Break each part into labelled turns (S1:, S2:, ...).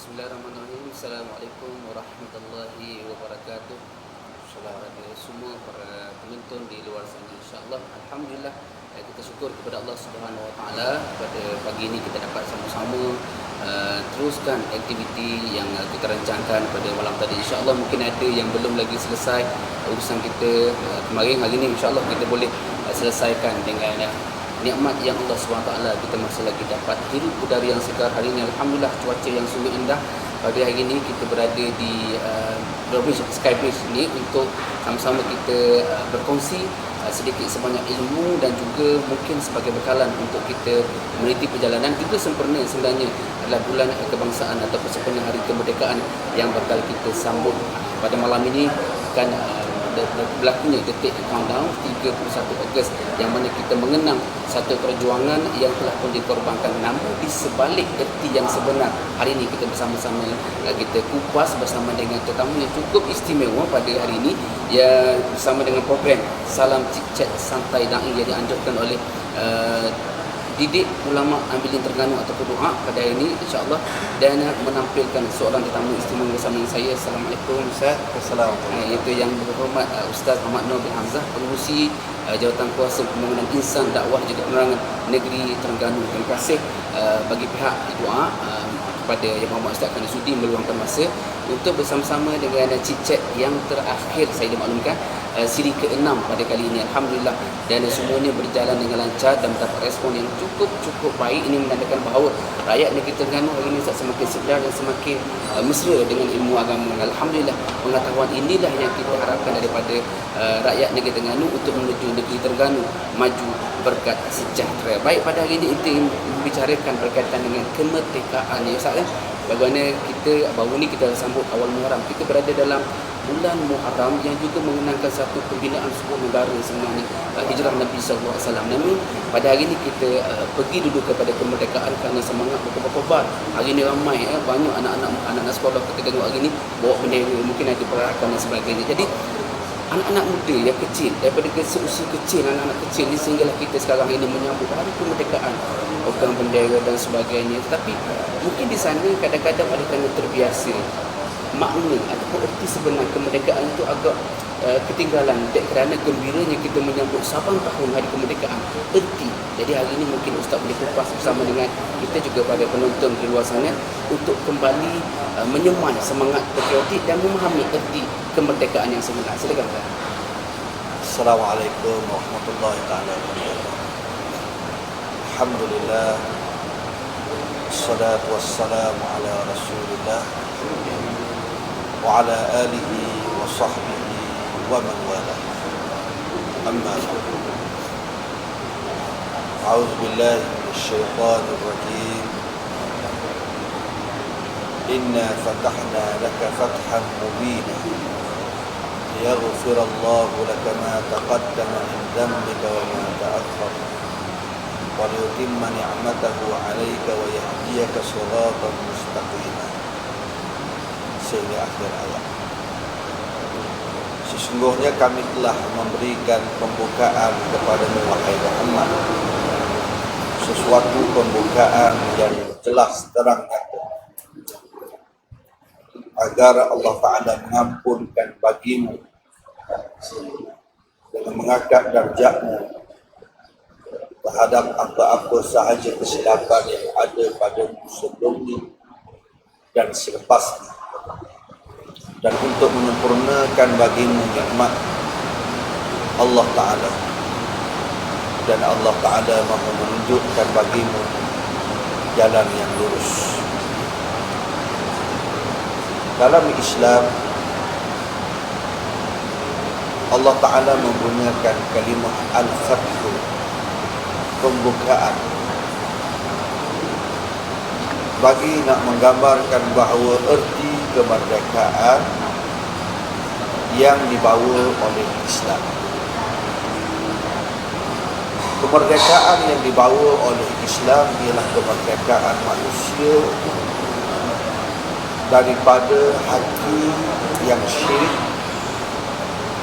S1: Bismillahirrahmanirrahim. Assalamualaikum warahmatullahi wabarakatuh. Kepada semua para penonton di luar sana, insya-Allah, alhamdulillah, kita syukur kepada Allah Subhanahu Wa Taala pada pagi ini kita dapat sama-sama teruskan aktiviti yang kita rancangkan pada malam tadi. Insya-Allah mungkin ada yang belum lagi selesai urusan kita kemarin. Hari ini insya-Allah kita boleh selesaikan dengan nikmat yang Allah SWT kita masih lagi dapat hirup udara yang segar hari ini. Alhamdulillah, cuaca yang sungguh indah. Pada hari ini kita berada di Sky Bridge ini untuk sama-sama kita berkongsi sedikit sebanyak ilmu dan juga mungkin sebagai bekalan untuk kita meniti perjalanan juga sempurna sebenarnya adalah bulan kebangsaan atau sempurna hari kemerdekaan yang bakal kita sambut pada malam ini. Akan berlakunya detik countdown 31 Ogos yang mana kita mengenang satu perjuangan yang telah pun dikorbankan, namun di sebalik erti yang sebenar. Hari ini kita bersama-sama kita kupas bersama dengan tetamu yang cukup istimewa pada hari ini, ya, bersama dengan program Salam Chit Chat Santai Da'i yang dianjurkan oleh didik ulama Ambilin Terengganu ataupun doa pada hari ini, insya-Allah, dan menampilkan seorang tetamu istimewa bersama saya. Assalamualaikum Ustaz.
S2: Assalamualaikum.
S1: Itu yang berhormat Ustaz Ahmad Nur bin Hamzah, pengurusi Jawatan Kuasa Pembangunan Insan Dakwah juga Penerangan Negeri Terengganu. Terima kasih bagi pihak doa kepada Yang Berhormat Ustaz kerana sudi meluangkan masa untuk bersama-sama dengan Chit-Chat yang terakhir saya dimaklumkan, siri ke-6 pada kali ini. Alhamdulillah, dan semuanya berjalan dengan lancar dan mendapat respon yang cukup baik. Ini menandakan bahawa rakyat negeri Terengganu hari ini semakin sedar dan semakin mesra dengan ilmu agama. Alhamdulillah, pengetahuan inilah yang kita harapkan daripada rakyat negeri Terengganu untuk menuju negeri Terengganu maju berkat sejahtera. Baik, pada hari ini kita membicarakan berkaitan dengan kemerdekaan, ya Ustaz, bagaimana kita baru ni kita sambut awal Muharram. Kita berada dalam bulan Muharram yang juga mengenangkan satu pembinaan sebuah negara sebenarnya, hijrah Nabi sallallahu alaihi wasallam. Namun pada hari ini kita pergi dulu kepada kemerdekaan kerana semangat berkobar-kobar. Hari ini ramai banyak anak-anak sekolah kita tengok hari ini bawa bendera, mungkin ada perarakan dan sebagainya. Jadi anak-anak muda yang kecil, daripada usia kecil, anak-anak kecil ni, sehinggalah kita sekarang ini menyambut hari kemerdekaan, pegang bendera dan sebagainya. Tetapi mungkin di sana kadang-kadang ada kerana terbiasa, makna ataupun erti sebenar kemerdekaan itu agak ketinggalan kerana gembiranya kita menyambut 8 tahun hari kemerdekaan, erti. Jadi hari ini mungkin Ustaz boleh kupas bersama dengan kita juga pada penonton di luar sana untuk kembali menyemai semangat patriotik dan memahami erti kemerdekaan yang sebenar. Silakan Ustaz.
S2: Assalamualaikum warahmatullahi wabarakatuh. Alhamdulillah, wassalatu wassalamu ala Rasulillah wa ala alihi wa sahbihi wa man wala. Amma ba'du. A'udzu billahi minasy syaithanir rajim. Inna fatahna laka fathan mubina liyaghfirallahu laka ma taqaddama min dhanbika wa ma ta'akhkhar wa liyutimma ni'matahu 'alaika wa yahdiyaka siratan mustaqima. Sehingga akhir ayat. Sesungguhnya kami telah memberikan pembukaan kepada wahai Muhammad, sesuatu pembukaan yang jelas terang nyata, agar Allah Ta'ala mengampunkan bagimu dengan mengangkat darjatmu terhadap apa-apa sahaja kesilapan yang ada pada sebelum ini dan selepasnya, dan untuk menyempurnakan bagimu nikmat Allah Ta'ala, dan Allah Ta'ala mahu menunjukkan bagimu jalan yang lurus. Dalam Islam, Allah Ta'ala menggunakan kalimah Al-Fathu, pembukaan, bagi nak menggambarkan bahawa erti kemerdekaan yang dibawa oleh Islam, kemerdekaan yang dibawa oleh Islam ialah kemerdekaan manusia daripada hati yang syirik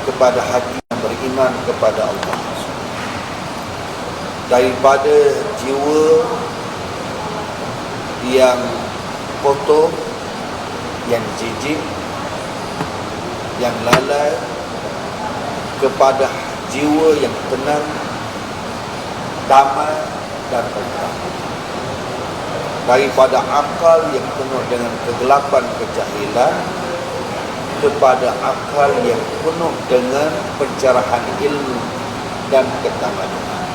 S2: kepada hati yang beriman kepada Allah, daripada jiwa yang kotor yang jijik, yang lalai, kepada jiwa yang tenang, damai dan tentram, daripada akal yang penuh dengan kegelapan kejahilan kepada akal yang penuh dengan pencerahan ilmu dan ketamadunan,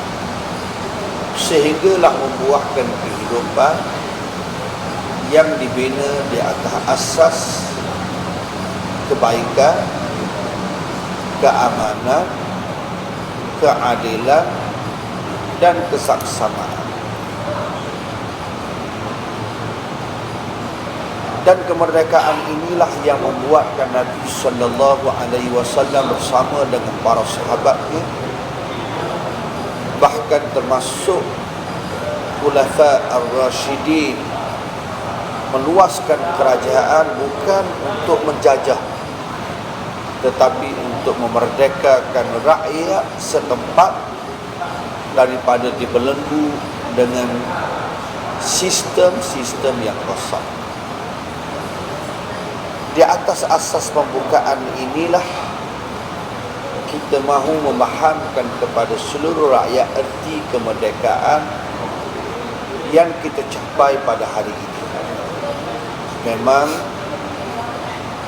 S2: sehinggalah membuahkan kehidupan yang dibina di atas asas kebaikan, keamanan, keadilan dan kesaksamaan. Dan kemerdekaan inilah yang membuatkan Nabi sallallahu alaihi wasallam bersama dengan para sahabatnya, bahkan termasuk Khulafa ar-Rasyidin, meluaskan kerajaan bukan untuk menjajah, tetapi untuk memerdekakan rakyat setempat daripada dibelenggu dengan sistem-sistem yang rosak. Di atas asas pembukaan inilah kita mahu memahamkan kepada seluruh rakyat erti kemerdekaan yang kita capai pada hari ini. Memang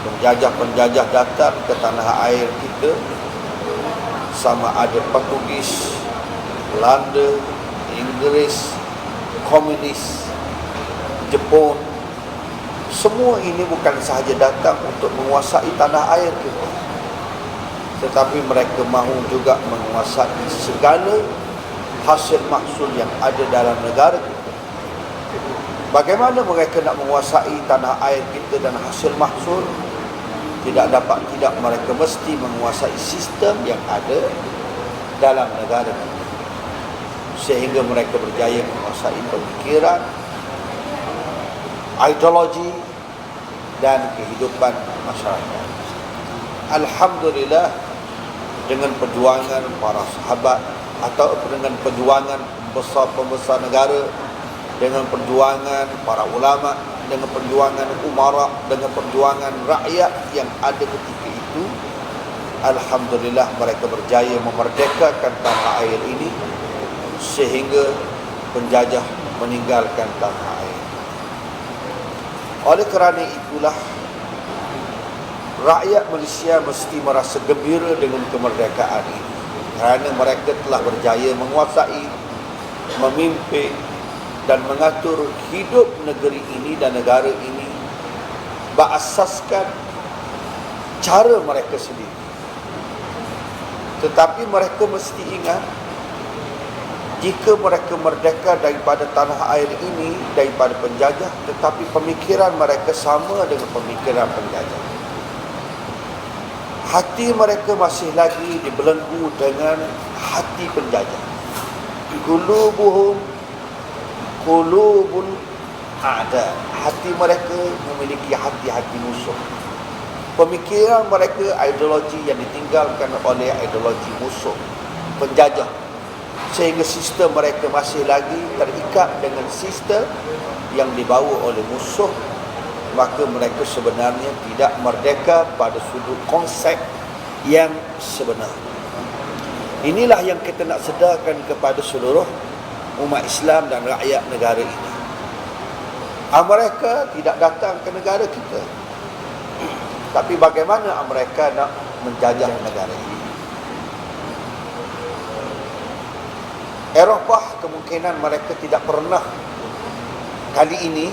S2: penjajah-penjajah datang ke tanah air kita, sama ada Portugis, Belanda, Inggris, komunis, Jepun, semua ini bukan sahaja datang untuk menguasai tanah air kita, tetapi mereka mahu juga menguasai segala hasil mahsul yang ada dalam negara kita. Bagaimana mereka nak menguasai tanah air kita dan hasil mahsul? Tidak dapat tidak, mereka mesti menguasai sistem yang ada dalam negara kita, sehingga mereka berjaya menguasai pemikiran, ideologi dan kehidupan masyarakat. Alhamdulillah, dengan perjuangan para sahabat atau dengan perjuangan pembesar negara, dengan perjuangan para ulama, dengan perjuangan umara, dengan perjuangan rakyat yang ada ketika itu, alhamdulillah mereka berjaya memerdekakan tanah air ini sehingga penjajah meninggalkan tanah air. Oleh kerana itulah, rakyat Malaysia mesti merasa gembira dengan kemerdekaan ini, kerana mereka telah berjaya menguasai, memimpin dan mengatur hidup negeri ini dan negara ini berasaskan cara mereka sendiri. Tetapi mereka mesti ingat, jika mereka merdeka daripada tanah air ini, daripada penjajah, tetapi pemikiran mereka sama dengan pemikiran penjajah. Hati mereka masih lagi dibelenggu dengan hati penjajah. Qulubuhum qulubul a'da. Hati mereka memiliki hati-hati musuh. Pemikiran mereka, ideologi yang ditinggalkan oleh ideologi musuh, penjajah, sehingga sistem mereka masih lagi terikat dengan sistem yang dibawa oleh musuh. Maka mereka sebenarnya tidak merdeka pada sudut konsep yang sebenar. Inilah yang kita nak sedarkan kepada seluruh umat Islam dan rakyat negara ini. Mereka tidak datang ke negara kita, tapi bagaimana mereka nak menjajah negara ini. Eropah kemungkinan mereka tidak pernah kali ini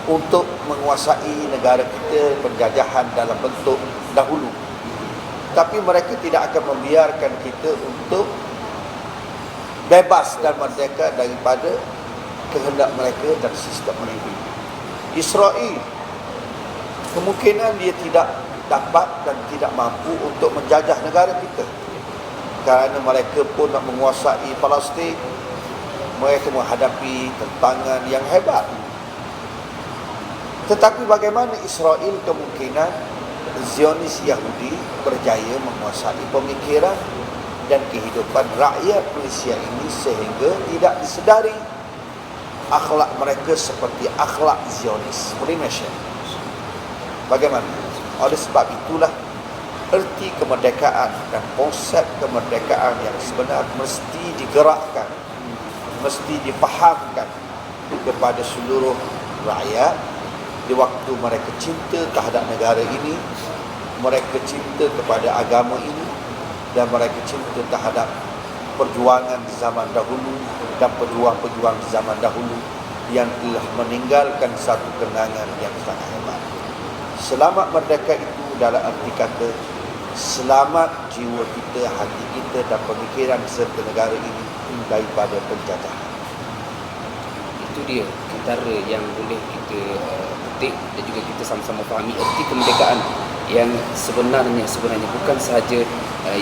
S2: untuk menguasai negara kita, penjajahan dalam bentuk dahulu. Tapi mereka tidak akan membiarkan kita untuk bebas dan merdeka daripada kehendak mereka dan sistem mereka. Israel kemungkinan dia tidak dapat dan tidak mampu untuk menjajah negara kita, kerana mereka pun nak menguasai Palestin. Mereka menghadapi tentangan yang hebat. Tetapi bagaimana Israel kemungkinan Zionis Yahudi berjaya menguasai pemikiran dan kehidupan rakyat Malaysia ini sehingga tidak disedari akhlak mereka seperti akhlak Zionis, Freemason. Bagaimana? Oleh sebab itulah erti kemerdekaan dan konsep kemerdekaan yang sebenar mesti digerakkan, mesti difahamkan kepada seluruh rakyat di waktu mereka cinta terhadap negara ini, mereka cinta kepada agama ini, dan mereka cinta terhadap perjuangan di zaman dahulu dan pejuang-pejuang di zaman dahulu yang telah meninggalkan satu kenangan yang sangat hebat. Selamat merdeka itu dalam arti kata selamat jiwa kita, hati kita dan pemikiran serta negara ini daripada penjajahan.
S1: Itu dia antara yang boleh kita petik dan juga kita sama-sama fahami erti kemerdekaan yang sebenarnya bukan sahaja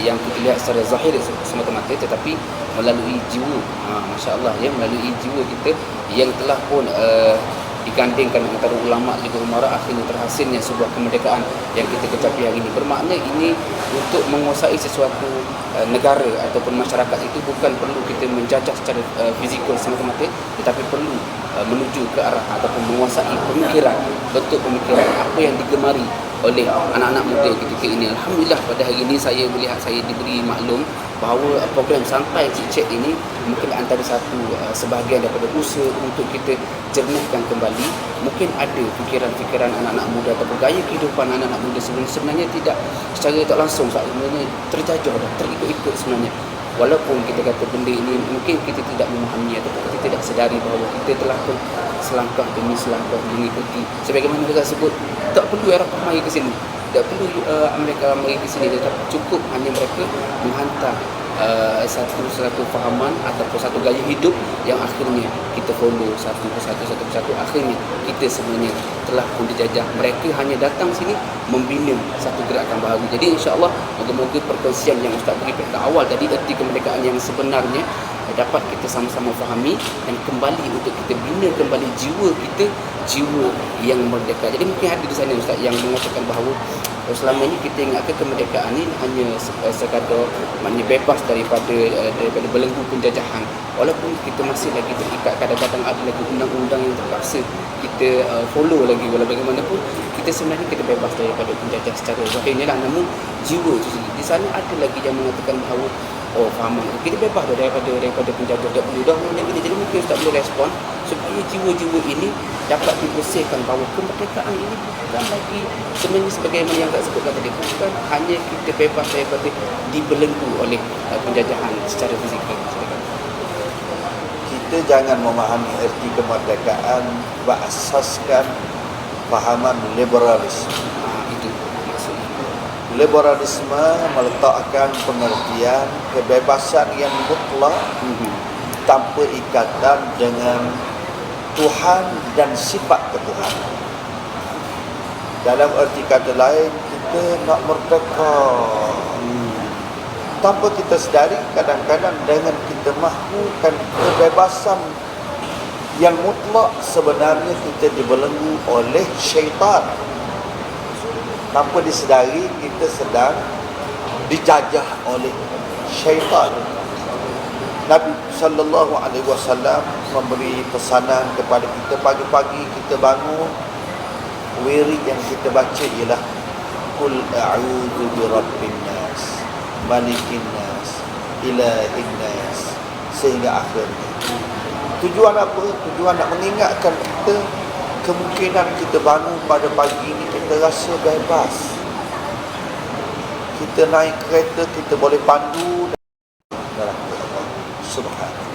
S1: yang kita lihat secara zahir semata-mata, tetapi melalui jiwa, Masya Allah ya, melalui jiwa kita yang telah pun digandingkan antara ulama juga umara, akhirnya terhasilnya sebuah kemerdekaan yang kita kecapi hari ini. Bermakna ini untuk menguasai sesuatu negara ataupun masyarakat itu bukan perlu kita menjajah secara fizikal semata-mata, tetapi perlu menuju ke arah ataupun menguasai pemikiran, bentuk pemikiran apa yang digemari oleh anak-anak muda ketika ini. Alhamdulillah pada hari ini saya melihat, saya diberi maklum bahawa program Sampai Cik ini mungkin antara satu sebahagian daripada usaha untuk kita jernihkan kembali. Mungkin ada fikiran-fikiran anak-anak muda ataupun gaya kehidupan anak-anak muda sebenarnya tidak secara tak langsung sebenarnya terjajah dah, terikut-ikut sebenarnya. Walaupun kita kata benda ini mungkin kita tidak memahami ataupun kita tidak sedari bahawa kita telah pun selangkah demi selangkah mengikuti. Sebagaimana kita sebut, tak perlu Eropah mari ke sini, tak perlu Amerika mari ke sini, tetapi cukup hanya mereka menghantar satu fahaman ataupun satu gaya hidup yang akhirnya kita follow satu persatu, akhirnya kita sebenarnya telah pun dijajah. Mereka hanya datang sini membina satu gerakan baharu. Jadi insya-Allah moga-moga perkongsian yang Ustaz beri pada awal tadi, erti kemerdekaan yang sebenarnya dapat kita sama-sama fahami dan kembali untuk kita bina kembali jiwa kita, jiwa yang merdeka. Jadi mungkin ada di sana Ustaz yang mengatakan bahawa selama ini kita ingatkan kemerdekaan ini hanya sekadar maknanya bebas daripada belenggu penjajahan. Walaupun kita masih lagi terikat, kadang-kadang ada lagi undang-undang yang terpaksa kita follow lagi, walau bagaimanapun kita sebenarnya kita bebas daripada penjajah secara zahirnya lah, namun jiwa itu sendiri di sana ada lagi yang mengatakan bahawa fahaman kita bebas daripada penjajah, tak perlu dah macam ini. Jadi mungkin Ustaz boleh respon supaya jiwa-jiwa ini dapat dibersihkan bahawa kemerdekaan ini bukan lagi sebenarnya sebagaimana yang tak sebutkan tadi, bukan hanya kita bebas daripada dibelenggu oleh penjajahan secara fizikal.
S2: Kita jangan memahami erti kemerdekaan berasaskan fahaman liberalisme.
S1: Itu maksudnya.
S2: Liberalisme meletakkan pengertian kebebasan yang mutlak tanpa ikatan dengan Tuhan dan sifat ketuhanan. Dalam erti kata lain, kita nak merdeka tanpa kita sedari, kadang-kadang dengan kita mahukan kebebasan yang mutlak, sebenarnya kita dibelenggu oleh syaitan. Tanpa disedari, kita sedang dijajah oleh syaitan. Nabi sallallahu alaihi wasallam memberi pesanan kepada kita pagi-pagi kita bangun, wirid yang kita baca ialah qul a'udzu birabbin nas, malikin nas, ilahin nas, sehingga akhirnya. Tujuan apa? Tujuan nak mengingatkan kita kemungkinan kita bangun pada pagi ini kita rasa bebas. Kita naik kereta, kita boleh pandu dalam Allah Subhanahu.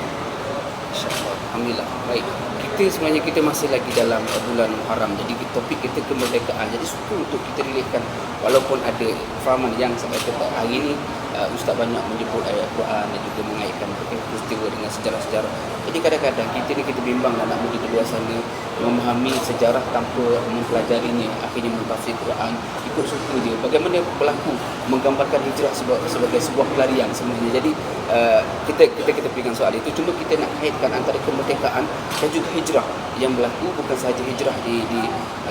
S1: InsyaAllah. Alhamdulillah. Baik. Kita sebenarnya kita masih lagi dalam bulan Muharram. Jadi topik kita kemerdekaan. Jadi suka untuk kita relatekan, walaupun ada fahaman yang sampai hari ini Ustaz banyak menyebut ayat Quran dan juga mengaitkan peristiwa dengan sejarah-sejarah. Jadi kadang-kadang kita bimbang anak muda di luar sana memahami sejarah tanpa mempelajarinya, akhirnya mentafsir Quran ikut suka dia. Bagaimana berlaku menggambarkan hijrah sebagai sebuah pelarian sebenarnya. Jadi kita berikan soal itu, cuma kita nak kaitkan antara kemerdekaan dan juga hijrah yang berlaku, bukan sahaja hijrah di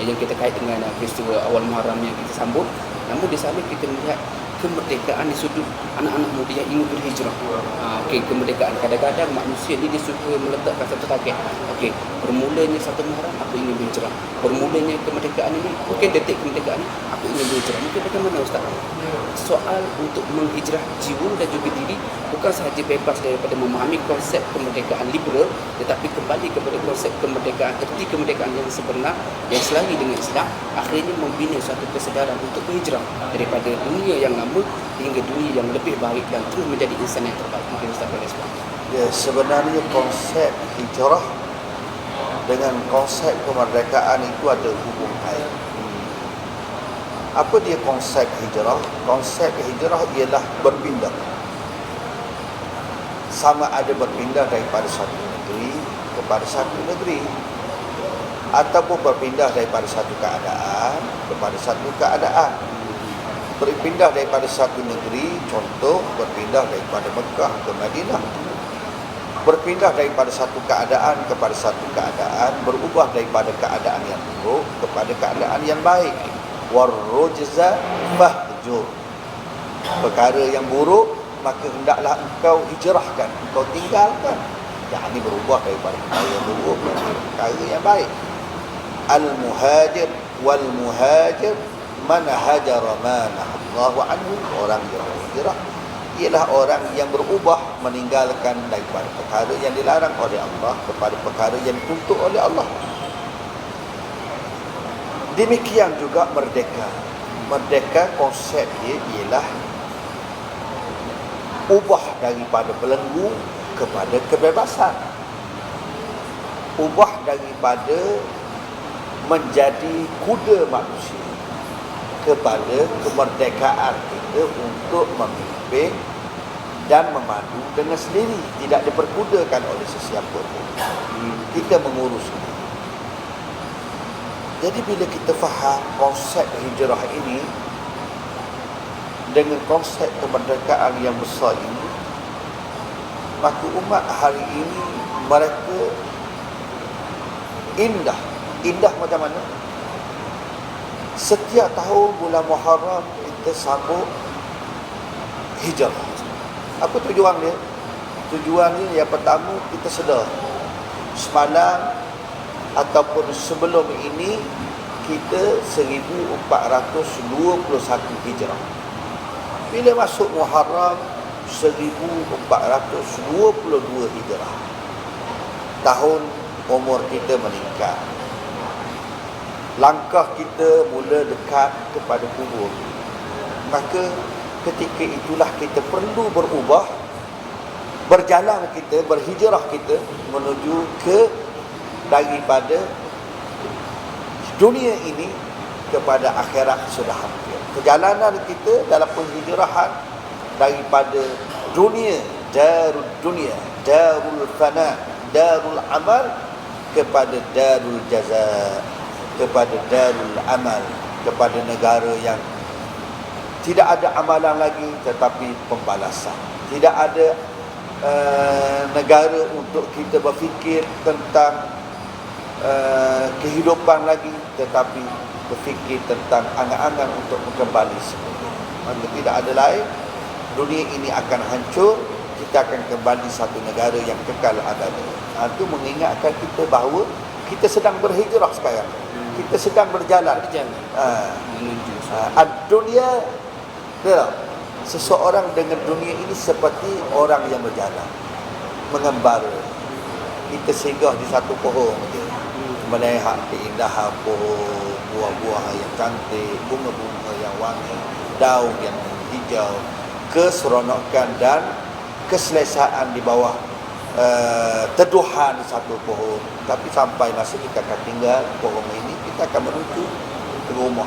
S1: yang kita kait dengan peristiwa awal Muharram yang kita sambut, namun di sana kita melihat kemerdekaan di sudut anak-anak muda yang ingin berhijrah. Okey, kemerdekaan. Kadang-kadang manusia ni dia suka meletakkan satu target. Okey, bermulanya satu Muharram aku ingin berhijrah. Bermulanya kemerdekaan ini, mungkin detik kemerdekaan ini aku ingin berhijrah. Mungkin bagaimana Ustaz? Soal untuk menghijrah jiwa dan juga diri bukan sahaja bebas daripada memahami konsep kemerdekaan liberal, tetapi kembali kepada konsep kemerdekaan, erti kemerdekaan yang sebenar yang selari dengan Islam, akhirnya membina suatu kesedaran untuk berhijrah daripada dunia yang lama hingga dunia yang lebih baik dan terus menjadi insan yang terbaik. Mungkin Ustaz boleh respon.
S2: Ya, sebenarnya konsep hijrah dengan konsep kemerdekaan itu ada hubung kait. Apa dia konsep hijrah? Konsep hijrah ialah berpindah. Sama ada berpindah daripada satu negeri kepada satu negeri, ataupun berpindah daripada satu keadaan kepada satu keadaan. Berpindah daripada satu negeri, contoh berpindah daripada Mekah ke Madinah. Berpindah daripada satu keadaan kepada satu keadaan, berubah daripada keadaan yang buruk kepada keadaan yang baik. Warrujza fahjur. Perkara yang buruk maka hendaklah engkau hijrahkan, engkau tinggalkan. Yang ini berubah daripada perkara yang buruk kepada perkara yang baik. Al-muhajir wal muhajir man hajara ma nahallahu anhu. Orang yang berhijrah ialah orang yang berubah, meninggalkan daripada perkara yang dilarang oleh Allah kepada perkara yang dituntut oleh Allah. Demikian juga merdeka. Merdeka konsep dia ialah ubah daripada belenggu kepada kebebasan. Ubah daripada menjadi kuda manusia kepada kemerdekaan kita untuk memimpin dan memandu dengan sendiri, tidak diperkudakan oleh sesiapa pun. Kita mengurus. Jadi bila kita faham konsep hijrah ini dengan konsep kemerdekaan yang besar ini, maka umat hari ini mereka indah macam mana? Setiap tahun bulan Muharram kita sambut hijrah. Apa tujuan dia? Tujuan dia yang pertama, kita sedar semalam ataupun sebelum ini kita 1421 hijrah. Bila masuk Muharram 1422 hijrah, tahun umur kita meningkat, langkah kita mula dekat kepada kubur. Maka ketika itulah kita perlu berubah, berjalan kita, berhijrah kita menuju ke daripada dunia ini kepada akhirat sudah hampir. Perjalanan kita dalam penghijrahan daripada dunia, darul fana, darul amal, kepada darul jaza, kepada darul amal, kepada negara yang tidak ada amalan lagi tetapi pembalasan. Tidak ada negara untuk kita berfikir tentang kehidupan lagi, tetapi berfikir tentang angan-angan untuk kembali semula. Maka tidak ada lain, dunia ini akan hancur, kita akan kembali satu negara yang kekal abadi. Itu mengingatkan kita bahawa kita sedang berhijrah sekarang. Kita sedang berjalan.
S1: Menuju
S2: dunia, seseorang dengan dunia ini seperti orang yang berjalan, mengembara. Kita singgah di satu pohon, melihat keindahan pohon, buah-buah yang cantik, bunga-bunga yang wangi, daun yang hijau, keseronokan dan keselesaan di bawah teduhan satu pohon. Tapi sampai masa kita akan tinggal pohon ini, kita akan menuju ke rumah.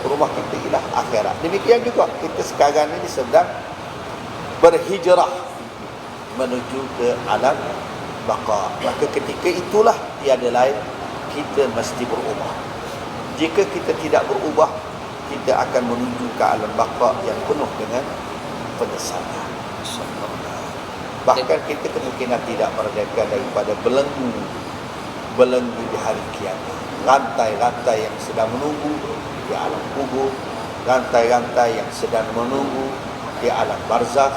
S2: Rumah kita ialah akhirat. Demikian juga kita sekarang ini sedang berhijrah menuju ke alam baqa. Maka ketika itulah tiada lain, kita mesti berubah. Jika kita tidak berubah, kita akan menuju ke alam baqa yang penuh dengan penyesalan. Bahkan kita kemungkinan tidak merdeka daripada belenggu di hari kiamat. Rantai-rantai yang sedang menunggu di alam kubur, rantai-rantai yang sedang menunggu di alam barzakh,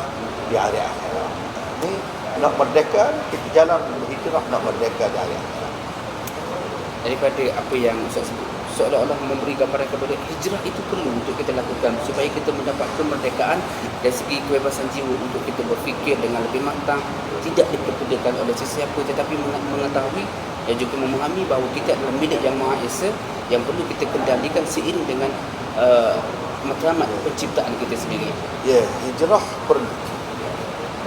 S2: di hari akhirat. Ini nak merdeka, kita jalan berhijrah nak merdeka di hari akhirat.
S1: Daripada apa yang Ustaz sebut, seolah-olah memberi gambaran kepada hijrah itu perlu untuk kita lakukan supaya kita mendapat kemerdekaan dari segi kebebasan jiwa untuk kita berfikir dengan lebih matang, tidak diperbudakan oleh sesiapa, tetapi mengetahui dan juga memahami bahawa kita adalah milik Yang Maha Esa yang perlu kita kendalikan seiring dengan matlamat penciptaan kita sendiri.
S2: Ya, hijrah perlu.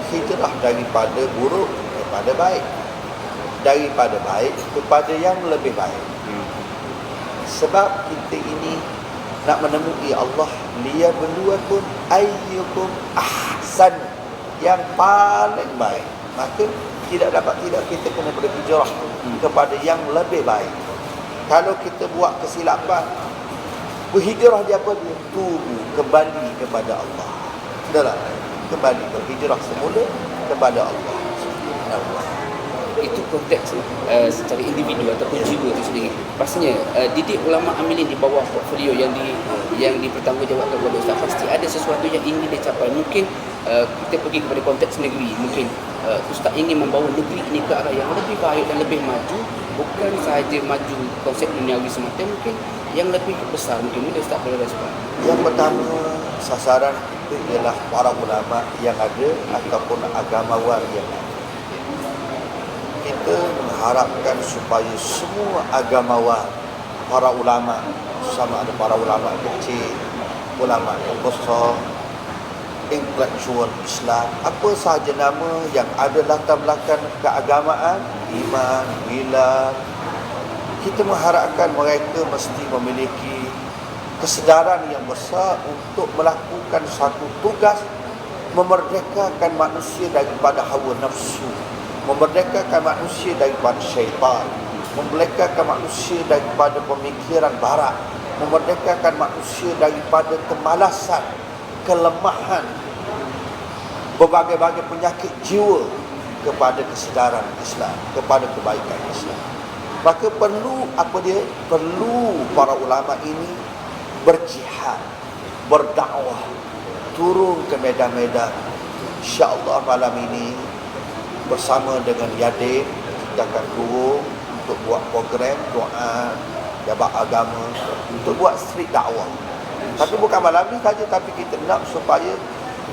S2: Hijrah daripada buruk kepada baik, daripada baik kepada yang lebih baik. Sebab kita ini nak menemui Allah, liyabluwakum ayyukum ahsan, yang paling baik. Maka tidak kita kena berhijrah kepada yang lebih baik. Kalau kita buat kesilapan, berhijrah dia apa? Dia tubu, kembali kepada Allah. Sudahlah, kembali berhijrah semula kepada Allah.
S1: Itu konteks secara individu ataupun jiwa itu sendiri. Pastinya didik ulama amilin di bawah portfolio yang dipertanggungjawabkan oleh Ustaz, pasti ada sesuatu yang ingin dicapai. Mungkin kita pergi kepada konteks negeri, mungkin Ustaz ingin membawa negeri ini ke arah yang lebih baik dan lebih maju, bukan sahaja maju konsep duniawi semata, mungkin yang lebih besar. Mungkin Ustaz boleh respon.
S2: Yang pertama, sasaran kita ialah para ulama yang ada ataupun agamawan yang ada. Kita mengharapkan supaya semua agamawan, para ulama, sama ada para ulama kecil, ulama yang besar, intelektual Islam, apa sahaja nama yang ada latar belakang keagamaan, iman, milad, kita mengharapkan mereka mesti memiliki kesedaran yang besar untuk melakukan satu tugas, memerdekakan manusia daripada hawa nafsu, memerdekakan manusia daripada syaitan, memerdekakan manusia daripada pemikiran barat, memerdekakan manusia daripada kemalasan, kelemahan, berbagai-bagai penyakit jiwa kepada kesedaran Islam, kepada kebaikan Islam. Maka perlu perlu para ulama ini berjihad, berdakwah, turun ke medan-medan. InsyaAllah malam ini bersama dengan Yadin kita akan turun untuk buat program doa jabat agama, untuk buat street dakwah. Tapi bukan malam ni saja, tapi kita nak supaya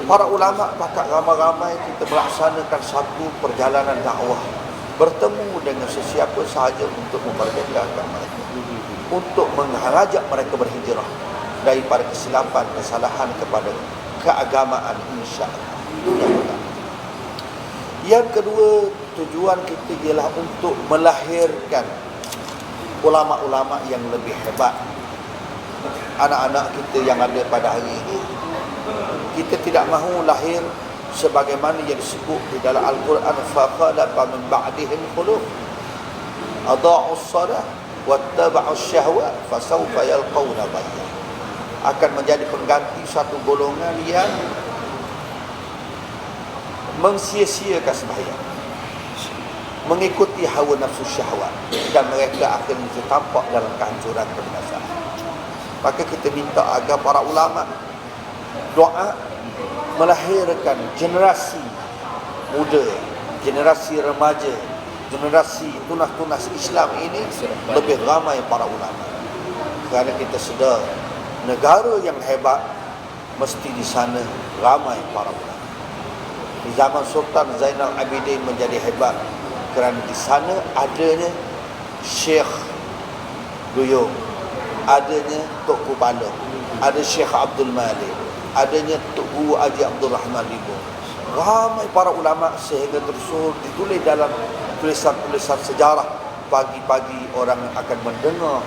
S2: para ulama pakat ramai-ramai kita melaksanakan satu perjalanan dakwah, bertemu dengan sesiapa sahaja untuk memerdekakan mereka, untuk mengajak mereka berhijrah daripada kesilapan, kesalahan kepada keagamaan, insya-Allah. Yang kedua, tujuan kita ialah untuk melahirkan ulama-ulama yang lebih hebat. Anak-anak kita yang ada pada hari ini, kita tidak mahu lahir sebagaimana yang disebut di dalam Al-Quran, faqalafa min ba'dihim khuluf adha'u as-salah wattaba'u asy-syahwat fasawfa yalqawna ghayya. Akan menjadi pengganti satu golongan yang mensia-siakan sembahyang, mengikuti hawa nafsu syahwat, dan mereka akan tampak dalam kehancuran kebinasaan. Maka kita minta agar para ulama doa melahirkan generasi muda, generasi remaja, generasi tunas-tunas Islam ini lebih ramai para ulama. Kerana kita sedar negara yang hebat mesti di sana ramai para ulama. Di zaman Sultan Zainal Abidin menjadi hebat kerana di sana adanya Syekh Duyung, adanya Tok Kubala, ada Syekh Abdul Malik, adanya Tok Guru Haji Abdul Rahman Libo. Ramai para ulama sehingga tersusun ditulis dalam tulisan-tulisan sejarah. Pagi-pagi orang akan mendengar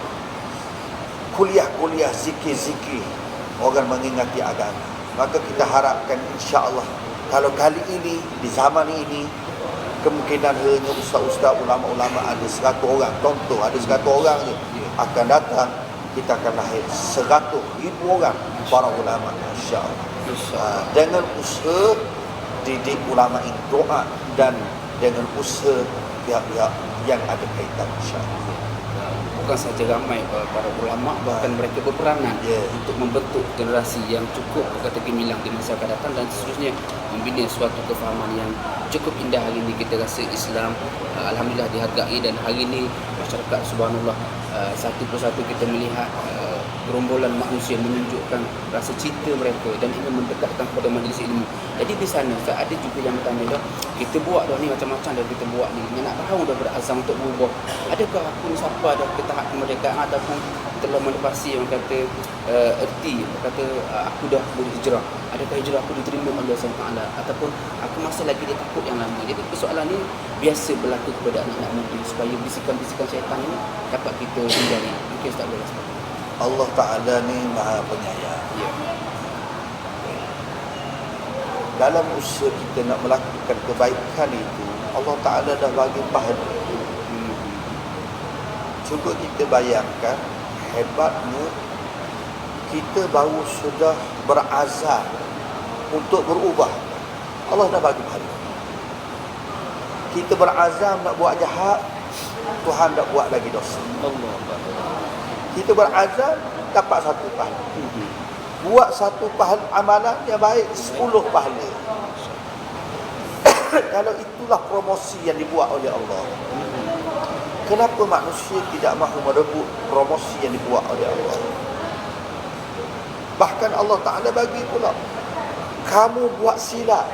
S2: kuliah-kuliah zikir-zikir, orang mengingati agama. Maka kita harapkan insya-Allah kalau kali ini, di zaman ini, kemungkinan hanya ustaz-ustaz, ulama-ulama ada 100 orang. Contoh, ada 100 orang je akan datang, kita akan lahir 100,000 orang para ulama, insya-Allah. Dengan usaha didik ulama ini, doa, dan dengan usaha pihak-pihak yang ada kaitan, insya-Allah.
S1: bukan sahaja ramai para ulama, bahkan mereka berperanan untuk membentuk generasi yang cukup kata gemilang di masa akan datang, dan seterusnya membina suatu kefahaman yang cukup indah. Hari ini kita rasa Islam alhamdulillah dihargai, dan hari ini masyarakat subhanallah satu persatu kita melihat gerombolan manusia menunjukkan rasa cinta mereka dan ingin mendekatkan kepada majlis ilmu. Jadi di sana ada juga yang bertanya, kita buat dah ni macam-macam dah kita buat ni, nak tahu dah berazam untuk berubah. Adakah aku ni sampai dah ke tahap kemerdekaan ataupun telah melepasi yang kata erti, kata aku dah berhijrah. Adakah hijrah aku diterima oleh Allah SWT, ataupun aku masih lagi dia takut yang lama. Jadi persoalan ni biasa berlaku kepada anak-anak muda, supaya bisikan-bisikan syaitan ini dapat kita hindari. Mungkin Ustaz boleh sebut.
S2: Allah Ta'ala ni maha penyayang.
S1: Ya.
S2: Dalam usaha kita nak melakukan kebaikan itu, Allah Ta'ala dah bagi pahala. Cuba kita bayangkan hebatnya kita baru sudah berazam untuk berubah, Allah dah bagi pahala. Kita berazam nak buat jahat, Tuhan tak buat lagi dosa.
S1: Allah.
S2: Kita berazam dapat satu pahala. Buat satu pahala amalan yang baik, 10 pahala. Kalau itulah promosi yang dibuat oleh Allah, kenapa manusia tidak mahu merebut promosi yang dibuat oleh Allah? Bahkan Allah Ta'ala bagi pula, kamu buat silap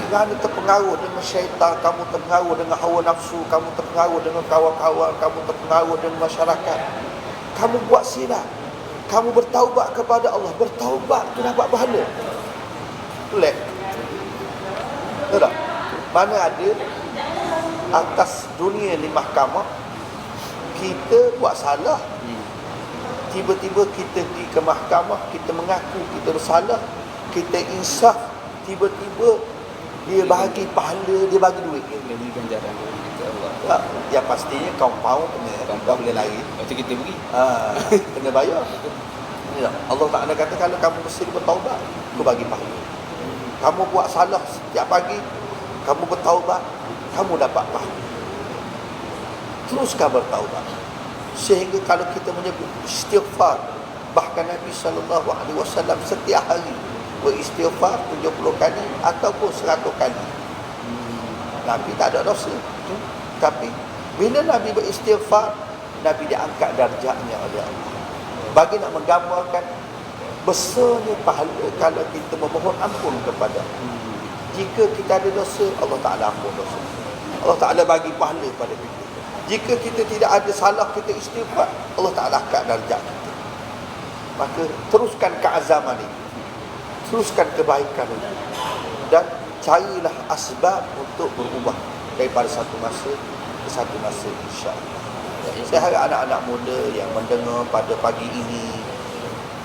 S2: kerana terpengaruh dengan syaitan, kamu terpengaruh dengan hawa nafsu, kamu terpengaruh dengan kawan-kawan, kamu terpengaruh dengan masyarakat, kamu buat silap, kamu bertaubat kepada Allah, bertaubat tu dapat pahala. Lek. Tahu tak? Mana ada atas dunia ni mahkamah, kita buat salah, tiba-tiba kita pergi ke mahkamah, kita mengaku kita bersalah, kita insaf, tiba-tiba dia bagi pahala, dia bagi duit,
S1: Dia beri ganjaran kita Allah.
S2: ya, yang pastinya compound kena, tak boleh lari.
S1: Lepas tu kita beri.
S2: Kena bayar. Ya, Allah Ta'ala kata kalau kamu mesti bertaubat, aku bagi pahala. Kamu buat salah setiap pagi, kamu bertaubat, kamu dapat pahala. Teruskan bertaubat. Sehingga kalau kita menyebut istighfar, bahkan Nabi SAW setiap hari beristighfar 70 kali ataupun 100 kali. Nabi tak ada dosa. Tapi bila Nabi beristighfar, Nabi diangkat darjatnya oleh Allah. Bagi nak menggambarkan besarnya pahala kalau kita memohon ampun kepada Allah. Jika kita ada dosa, Allah Ta'ala ampun dosa. Allah Ta'ala bagi pahala pada kita. Jika kita tidak ada salah, kita istighfar, Allah Ta'ala angkat darjat kita. Maka teruskan keazaman ini, teruskan kebaikan ini, dan carilah asbab untuk berubah daripada satu masa ke satu masa, insya-Allah. Saya harap anak-anak muda yang mendengar pada pagi ini,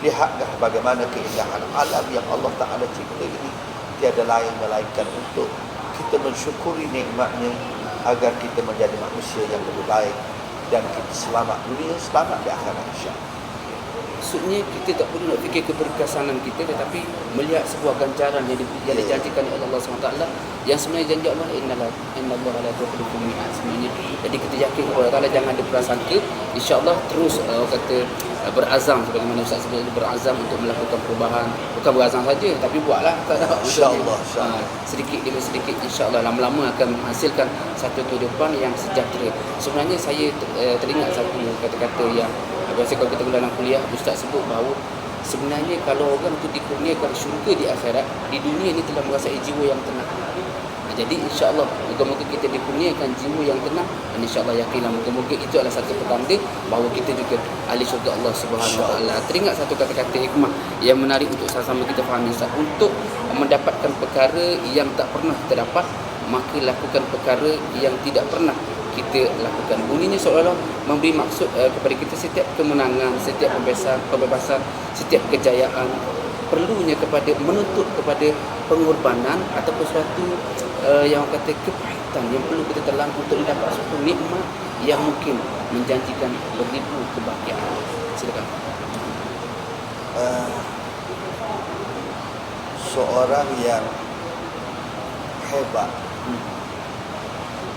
S2: lihatlah bagaimana keindahan alam yang Allah Ta'ala cipta ini. Tiada lain melainkan untuk kita mensyukuri nikmatnya, agar kita menjadi manusia yang lebih baik dan kita selamat dunia, selamat di akhirat, insya-Allah.
S1: Maksudnya kita tak perlu nak fikir keberkesanan kita, tetapi melihat sebuah ganjaran yang dijanjikan oleh Allah SWT, yang sebenarnya janji Allah, innallaha la yukhlifu al-mi'ad. Sebenarnya jadi kita yakin kepada Allah, jangan ada prasangka, insya-Allah terus kata berazam, sebagaimana Ustaz sebut, berazam untuk melakukan perubahan. Bukan berazam saja, tapi buatlah, tak ada,
S2: insya-Allah,
S1: sedikit demi sedikit, insya-Allah lama-lama akan menghasilkan satu kehidupan yang sejahtera. Sebenarnya saya teringat satu kata-kata yang biasa kalau kita dalam kuliah, Ustaz sebut bahawa sebenarnya kalau orang itu dikurniakan syurga di akhirat, di dunia ini telah merasai jiwa yang tenang. Jadi insya-Allah moga-moga kita dikurniakan jiwa yang tenang, dan insya-Allah yakinlah moga-moga itu adalah satu petanda bahawa kita juga ahli syurga Allah Subhanahu Wa Taala. Teringat satu kata-kata hikmah yang menarik untuk sama-sama kita fahami, Ustaz. Untuk mendapatkan perkara yang tak pernah kita dapat, maka lakukan perkara yang tidak pernah kita lakukan. Bunyinya seolah-olah memberi maksud kepada kita setiap kemenangan, setiap pembebasan, setiap kejayaan perlunya kepada menuntut kepada pengorbanan ataupun suatu yang kata kepahitan yang perlu kita telan untuk mendapat suatu nikmat yang mungkin menjanjikan beribu kebahagiaan. Silakan.
S2: Seorang yang hebat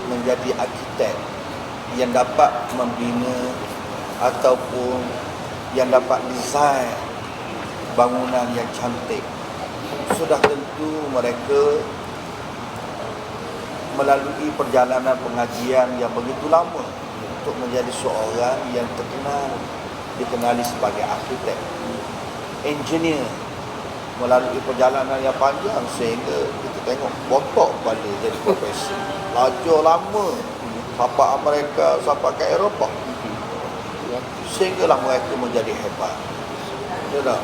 S2: menjadi arkitek yang dapat membina ataupun yang dapat desain bangunan yang cantik, sudah tentu mereka melalui perjalanan pengajian yang begitu lama untuk menjadi seorang yang terkenal, dikenali sebagai arkitek, engineer, melalui perjalanan yang panjang sehingga kita tengok botok kepala jadi profesor, belajar lama sampai Amerika, sampai ke Eropah, sehinggalah mereka menjadi hebat. Ya tak?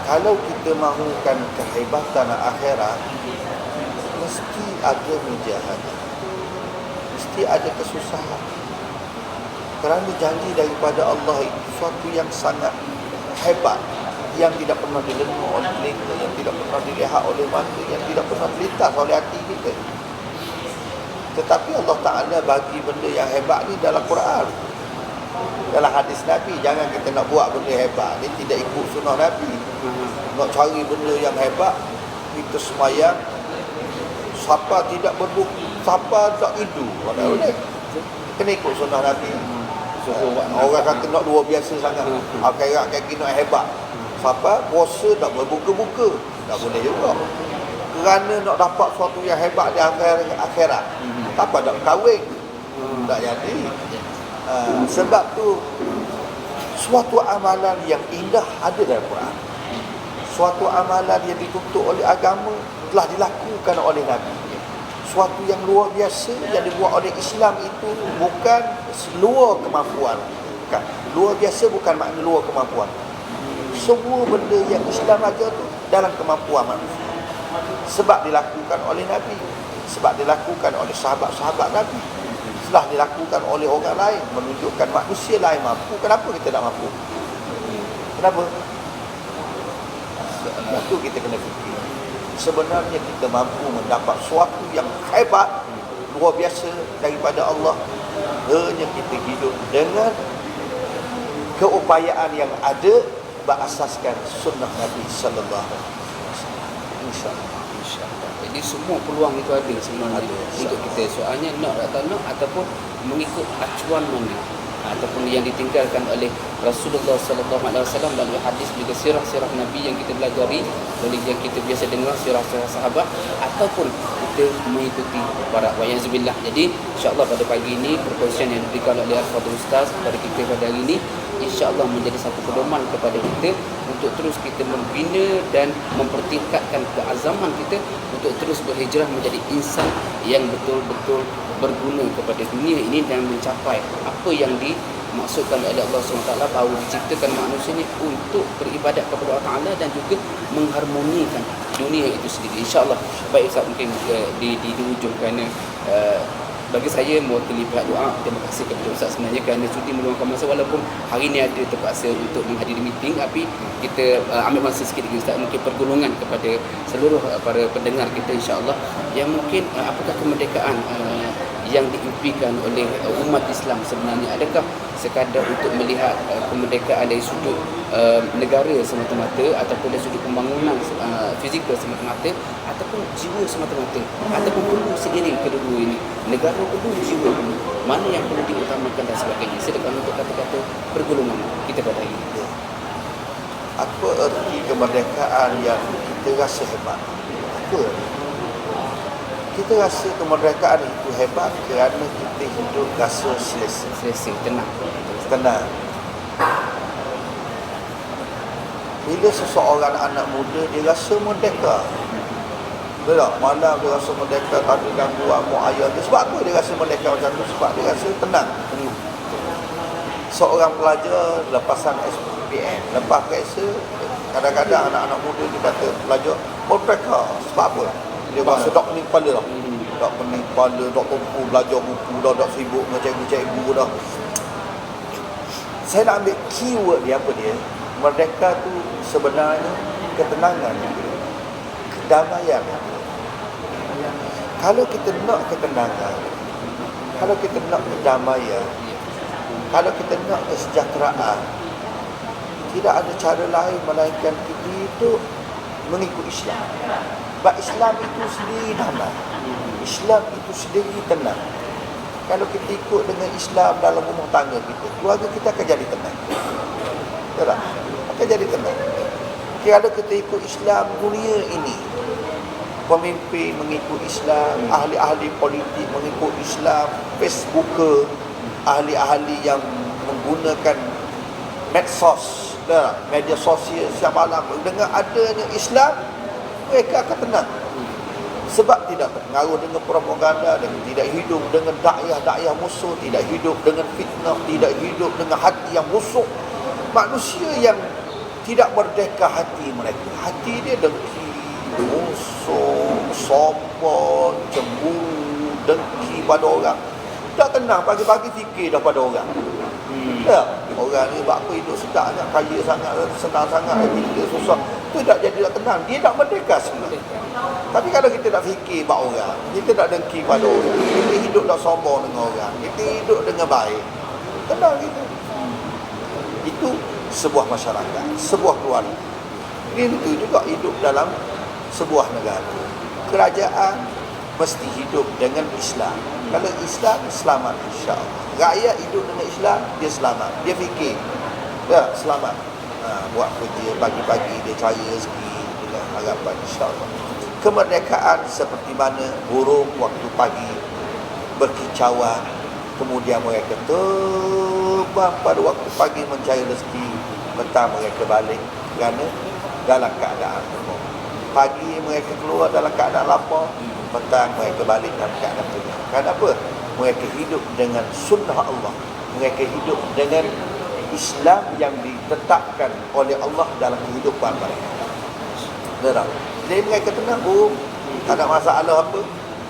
S2: Kalau kita mahukan kehebatan akhirat, mesti ada mujahadah, mesti ada kesusahan. Kerana janji daripada Allah itu suatu yang sangat hebat, yang tidak pernah didengar oleh telinga, yang tidak pernah dilihat oleh mata, yang tidak pernah terlintas oleh hati kita. Tetapi Allah Ta'ala bagi benda yang hebat ni dalam Quran, dalam hadis Nabi. Jangan kita nak buat benda hebat ni tidak ikut sunnah Nabi. Nak cari benda yang hebat, kita semayang siapa tidak berbuku, siapa tak hidu, mana boleh. Kena ikut sunnah Nabi. Orang kata nak luar biasa sangat, akhirat kaki nak hebat, siapa puasa tak berbuka-buka, tak boleh juga. Kerana nak dapat sesuatu yang hebat di akhirat, apa tak kahwin, tak jadi. Sebab tu suatu amalan yang indah ada dalam Quran, suatu amalan yang dituntut oleh agama telah dilakukan oleh Nabi. Suatu yang luar biasa yang dibuat oleh Islam itu bukan luar kemampuan. Bukan. Luar biasa bukan makna luar kemampuan. Semua benda yang Islam ajar tu dalam kemampuan manusia. Sebab dilakukan oleh Nabi, sebab dilakukan oleh sahabat-sahabat Nabi, setelah dilakukan oleh orang lain, menunjukkan manusia lain mampu. Kenapa kita tak mampu? Kenapa? Itu kita kena fikir. Sebenarnya kita mampu mendapat sesuatu yang hebat, luar biasa daripada Allah, hanya kita hidup dengan keupayaan yang ada berasaskan sunnah Nabi sallallahu alaihi wasallam. InsyaAllah.
S1: Jadi semua peluang itu ada sebenarnya untuk kita. Soalnya nak atau nak ataupun mengikut acuan mana ataupun yang ditinggalkan oleh Rasulullah sallallahu alaihi wasallam dalam hadis, juga sirah-sirah Nabi yang kita pelajari, oleh yang kita biasa dengar sirah-sirah sahabat, ataupun kita mengikuti para wayazubillah. Jadi insya-Allah pada pagi ini perkongsian yang diberikan oleh Al-Fadhil Ustaz kepada kita pada hari ini insya-Allah menjadi satu pedoman kepada kita untuk terus kita membina dan mempertingkatkan keazaman kita untuk terus berhijrah menjadi insan yang betul-betul berguna kepada dunia ini dan mencapai apa yang dimaksudkan oleh Allah SWT, bahawa diciptakan manusia ini untuk beribadat kepada Allah Ta'ala dan juga mengharmonikan dunia itu sendiri. InsyaAllah. Baik Ustaz, mungkin di ujung kerana bagi saya mewakili pihak doa, terima kasih kepada Ustaz sebenarnya kerana sudi meluangkan masa, walaupun hari ini ada terpaksa untuk menghadiri meeting, tapi kita ambil masa sikit lagi Ustaz, mungkin pergulungan kepada seluruh para pendengar kita insya-Allah yang mungkin apakah kemerdekaan yang diimpikan oleh umat Islam sebenarnya, adakah sekadar untuk melihat kemerdekaan dari sudut negara semata-mata ataupun dari sudut pembangunan fizikal semata-mata ataupun jiwa semata-mata, ataupun perlu seiring kedua ini, negara perlu, jiwa perlu, mana yang perlu diutamakan dan sebagainya. Silakan untuk kata-kata pergulungan kita pada hari ini.
S2: Apa erti kemerdekaan yang kita rasa hebat? Apa? Kita rasa kemerdekaan itu hebat kerana kita hidup rasa selesa,
S1: tenang.
S2: Bila seseorang anak muda dia rasa merdeka, betul tak? Malam dia rasa merdeka, tak ada gangguan mak ayah dia. Sebab apa dia rasa merdeka macam tu? Sebab dia rasa tenang. Seorang pelajar lepasan SPM, lepas kereta, kadang-kadang anak-anak muda dia kata pelajar merdeka. Sebab apa? Dia rasa tak pening kepala dah. Tak pening kepala, tak tumpu belajar buku dah, tak sibuk dengan cikgu-cikgu dah. Saya nak ambil keyword dia, apa dia? Merdeka tu sebenarnya ketenangan, kedamaian. Kalau kita nak ketenangan, kalau kita nak kedamaian, kalau kita nak kesejahteraan, tidak ada cara lain melainkan kita hidup mengikut Islam. Sebab Islam itu sendiri damai, Islam itu sendiri tenang. Kalau kita ikut dengan Islam dalam rumah tangga kita, keluarga kita akan jadi tenang. Betul tak? Akan jadi tenang. Kalau kita ikut Islam dunia ini, pemimpin mengikut Islam, ahli-ahli politik mengikut Islam, Facebooker, ahli-ahli yang menggunakan medsos, media sosial siap malam, dengan adanya Islam, mereka akan tenang. Sebab tidak terpengaruh dengan propaganda, dan tidak hidup dengan dakwah musuh, tidak hidup dengan fitnah, tidak hidup dengan hati yang busuk. Manusia yang tidak merdeka hati mereka, hati dia dengki, musuh, sombong, cemburu, dengki pada orang. Tak tenang, pagi-pagi fikir dah pada orang. Ya, orang ni buat apa hidup sedap sangat, kaya sangat, senang sangat, kita susah. Tu tak jadi tak tenang, dia tak merdeka sebenarnya. Tapi kalau kita nak fikir buat orang, kita tak dengki pada orang, kita hidup tak sombong dengan orang, kita hidup dengan baik, tenang kita. Itu sebuah masyarakat, sebuah keluarga. Itu juga hidup dalam sebuah negara. Kerajaan mesti hidup dengan Islam. Kalau Islam, selamat insya-Allah. Rakyat hidup dengan Islam, dia selamat. Dia fikir, ya selamat. Buat kerja pagi-pagi, dia cari rezeki dengan harapan insya-Allah. Kemerdekaan seperti mana burung waktu pagi berkicauan, kemudian mereka terbang pada waktu pagi mencari rezeki, petang mereka balik kerana dalam keadaan lapar. Pagi mereka keluar dalam keadaan lapar, petang mereka balik dalam keadaan kenyang. Kenapa? Mereka hidup dengan sunnah Allah. Mereka hidup dengan Islam yang ditetapkan oleh Allah dalam kehidupan mereka. Benar? Jadi mereka tenang, tak ada masalah apa.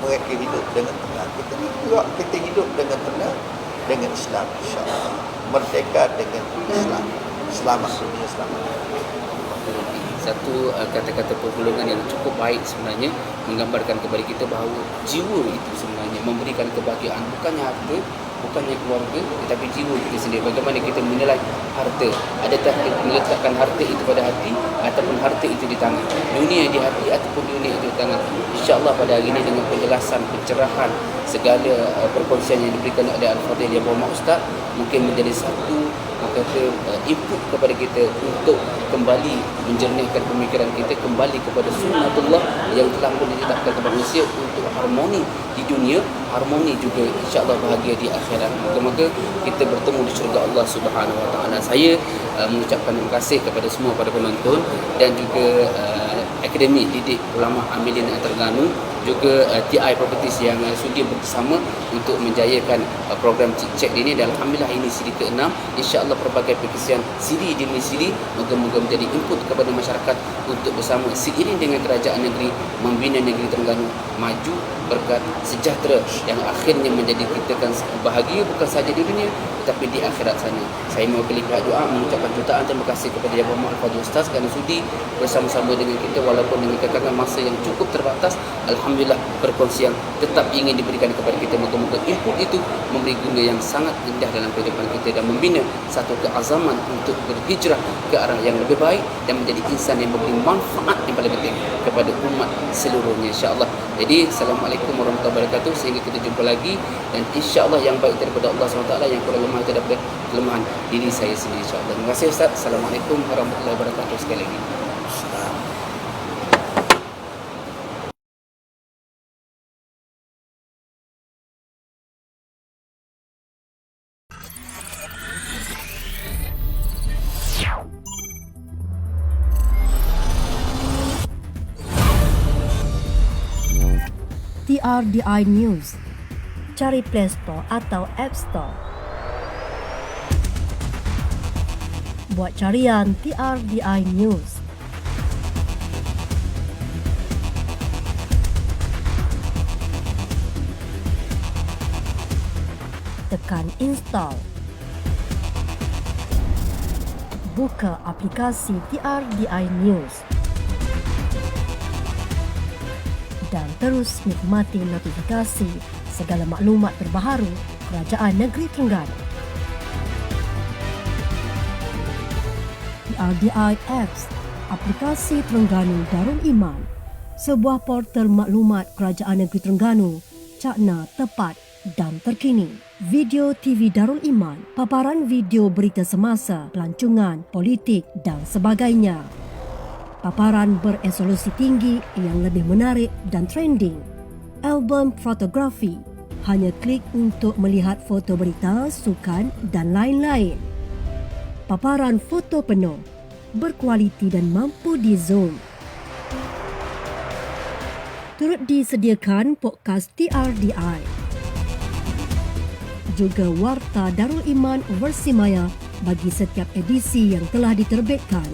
S2: Mereka hidup dengan tenang. Kita juga kita hidup dengan tenang dengan Islam insya-Allah. Merdeka dengan Islam. Selamat dunia, selamat.
S1: Satu kata-kata pertolongan yang cukup baik sebenarnya menggambarkan kepada kita bahawa jiwa itu sebenarnya memberikan kebahagiaan, bukannya harta, bukannya keluarga, tetapi jiwa kita sendiri. Bagaimana kita menilai harta? Adakah kita meletakkan harta itu pada hati ataupun harta itu di tangan? Dunia di hati ataupun dunia itu di tangan? InsyaAllah pada hari ini dengan penjelasan, pencerahan, segala perkongsian yang diberikan oleh Al-Fadhil yang berhormat Ustaz, mungkin menjadi satu input kepada kita untuk kembali menjernihkan pemikiran kita, kembali kepada sunnatullah yang telah pun ditetapkan kepada manusia untuk harmoni di dunia, harmoni juga insya-Allah bahagia di akhirat. Moga-moga kita bertemu di syurga Allah Subhanahu Wa Taala. Saya mengucapkan terima kasih kepada semua para penonton dan juga Akademi Didik Ulama Amilin Terengganu, juga TI Properties yang sudi bersama untuk menjayakan program Cek ini. Dan alhamdulillah ini siri ke-6. Insya-Allah pelbagai perkongsian siri demi siri moga-moga menjadi input kepada masyarakat untuk bersama seiring dengan kerajaan negeri membina negeri Terengganu maju, berkat, sejahtera yang akhirnya menjadi kita kan bahagia bukan sahaja di dunia tetapi di akhirat sana. Saya mewakili pihak doa mengucapkan jutaan terima kasih kepada Yang Berhormat Al-Fadhil Ustaz kerana sudi bersama-sama dengan kita walaupun dengan kekangan masa yang cukup terbatas. Alhamdulillah perkongsian tetap ingin diberikan kepada kita. Moga-moga input itu memberi guna yang sangat indah dalam kehidupan kita dan membina satu keazaman untuk berhijrah ke arah yang lebih baik dan menjadi insan yang memberi manfaat yang paling penting kepada umat seluruhnya insya-Allah. Jadi Assalamualaikum warahmatullahi wabarakatuh. Sehingga kita jumpa lagi dan insya-Allah yang baik daripada Allah SWT, yang kurang lemah daripada kelemahan diri saya sendiri insya-Allah. Terima kasih Ustaz. Assalamualaikum warahmatullahi wabarakatuh sekali lagi.
S3: TRDI News. Cari Play Store atau App Store. Buat carian TRDI News. Tekan install. Buka aplikasi TRDI News. Dan terus nikmati notifikasi segala maklumat terbaru Kerajaan Negeri Terengganu. TRDI Apps, aplikasi Terengganu Darul Iman, sebuah portal maklumat Kerajaan Negeri Terengganu, cakna tepat dan terkini. Video TV Darul Iman, paparan video berita semasa, pelancongan, politik dan sebagainya. Paparan beresolusi tinggi yang lebih menarik dan trending. Album fotografi, hanya klik untuk melihat foto berita, sukan dan lain-lain. Paparan foto penuh, berkualiti dan mampu di-zoom. Turut disediakan podcast TRDI. Juga Warta Darul Iman versi maya bagi setiap edisi yang telah diterbitkan.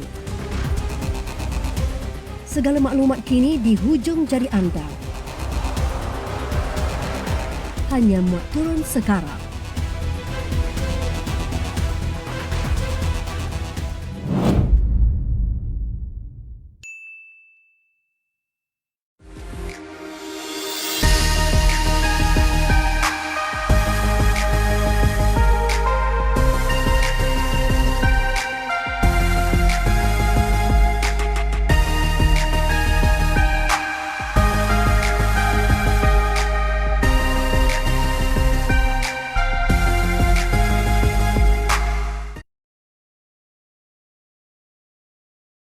S3: Segala maklumat kini di hujung jari anda. Hanya muat turun sekarang.